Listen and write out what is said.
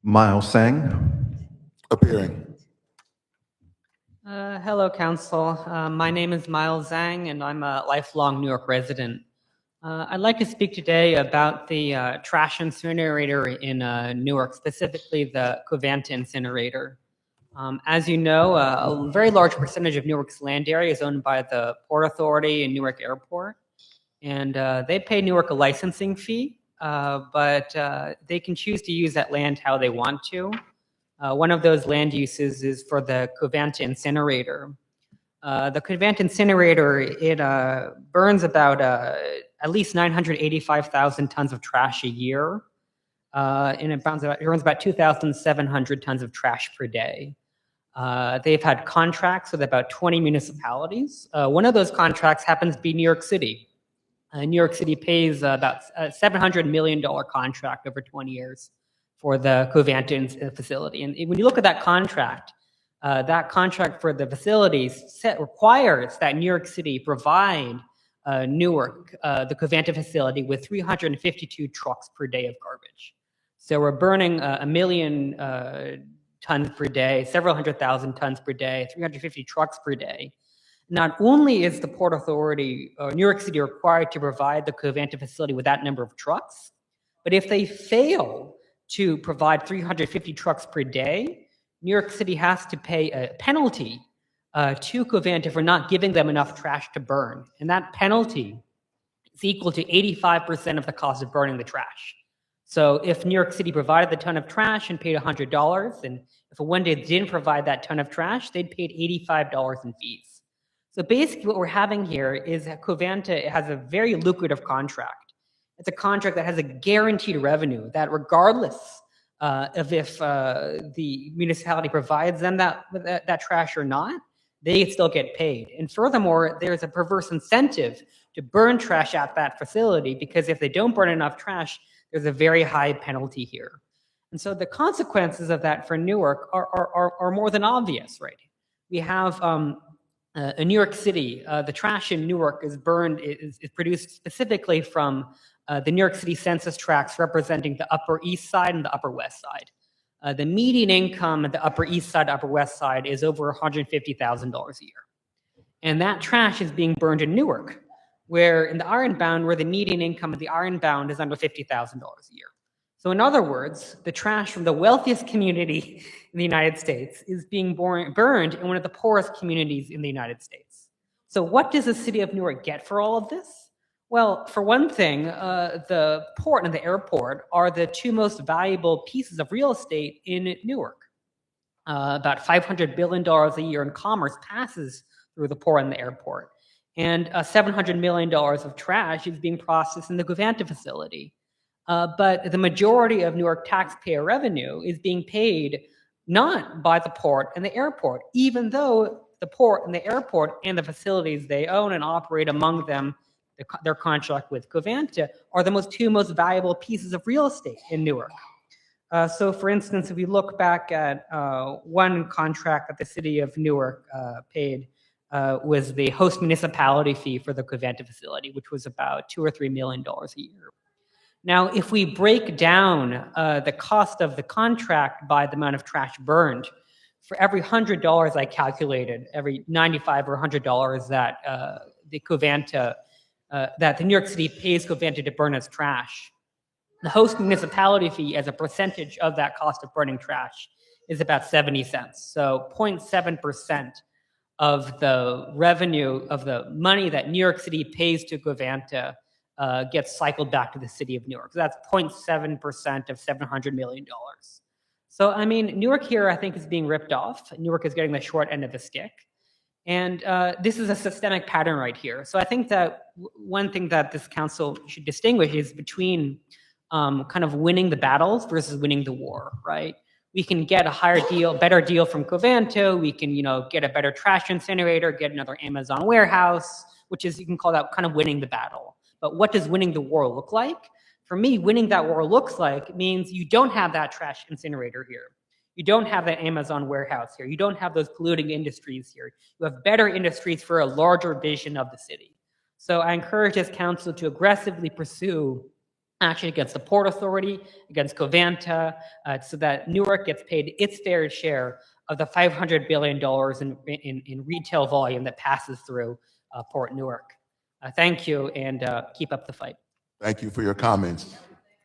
Miles Sang. Appearing. Hello, Council. My name is Miles Zhang, and I'm a lifelong New York resident. I'd like to speak today about the trash incinerator in Newark, specifically the Covanta Incinerator. As you know, a very large percentage of Newark's land area is owned by the Port Authority and Newark Airport, and they pay Newark a licensing fee, but they can choose to use that land how they want to. One of those land uses is for the Covanta Incinerator. The Covanta Incinerator, it burns about at least 985,000 tons of trash a year, and it burns about 2,700 tons of trash per day. They've had contracts with about 20 municipalities. One of those contracts happens to be New York City. New York City pays about a $700 million contract over 20 years for the Covanta facility. And when you look at that contract for the facilities requires that New York City provide Newark, the Covanta facility, with 352 trucks per day of garbage. So we're burning a million tons per day, several 100,000 tons per day, 350 trucks per day. Not only is the Port Authority or New York City required to provide the Covanta facility with that number of trucks, but if they fail to provide 350 trucks per day, New York City has to pay a penalty to Covanta for not giving them enough trash to burn. And that penalty is equal to 85% of the cost of burning the trash. So if New York City provided the ton of trash and paid $100, and if one day they didn't provide that ton of trash, they'd paid $85 in fees. So basically what we're having here is that Covanta has a very lucrative contract. It's a contract that has a guaranteed revenue that regardless of if the municipality provides them that trash or not, they still get paid. And furthermore, there's a perverse incentive to burn trash at that facility, because if they don't burn enough trash, there's a very high penalty here. And so the consequences of that for Newark are more than obvious, right? We have in New York City, the trash in Newark is produced specifically from the New York City census tracts representing the Upper East Side and the Upper West Side. The median income at the Upper East Side, Upper West Side is over $150,000 a year. And that trash is being burned in Newark, where in the Ironbound, where the median income of the Ironbound is under $50,000 a year. So in other words, the trash from the wealthiest community in the United States is being burned in one of the poorest communities in the United States. So what does the city of Newark get for all of this? Well, for one thing, the port and the airport are the two most valuable pieces of real estate in Newark. About $500 billion a year in commerce passes through the port and the airport. And $700 million of trash is being processed in the Covanta facility. But the majority of Newark taxpayer revenue is being paid not by the port and the airport, even though the port and the airport and the facilities they own and operate, among them their contract with Covanta, are the two most valuable pieces of real estate in Newark. So for instance, if we look back at one contract that the city of Newark paid, was the host municipality fee for the Covanta facility, which was about $2 or $3 million a year. Now, if we break down the cost of the contract by the amount of trash burned, for every $100 I calculated, every $95 or $100 that the Covanta, that the New York City pays Covanta to burn its trash, the host municipality fee as a percentage of that cost of burning trash is about 70 cents. So 0.7% of the revenue, of the money that New York City pays to Covanta gets cycled back to the city of Newark. So that's 0.7% of $700 million. So, I mean, Newark here, I think, is being ripped off. Newark is getting the short end of the stick. And this is a systemic pattern right here. So I think that one thing that this council should distinguish is between kind of winning the battles versus winning the war, right? We can get a higher deal, better deal from Covanta. We can, get a better trash incinerator, get another Amazon warehouse, which is, you can call that kind of winning the battle. But what does winning the war look like? For me, winning that war looks like means you don't have that trash incinerator here. You don't have that Amazon warehouse here. You don't have those polluting industries here. You have better industries for a larger vision of the city. So I encourage this council to aggressively pursue action against the Port Authority, against Covanta, so that Newark gets paid its fair share of the $500 billion in retail volume that passes through Port Newark. Thank you, and keep up the fight. Thank you for your comments.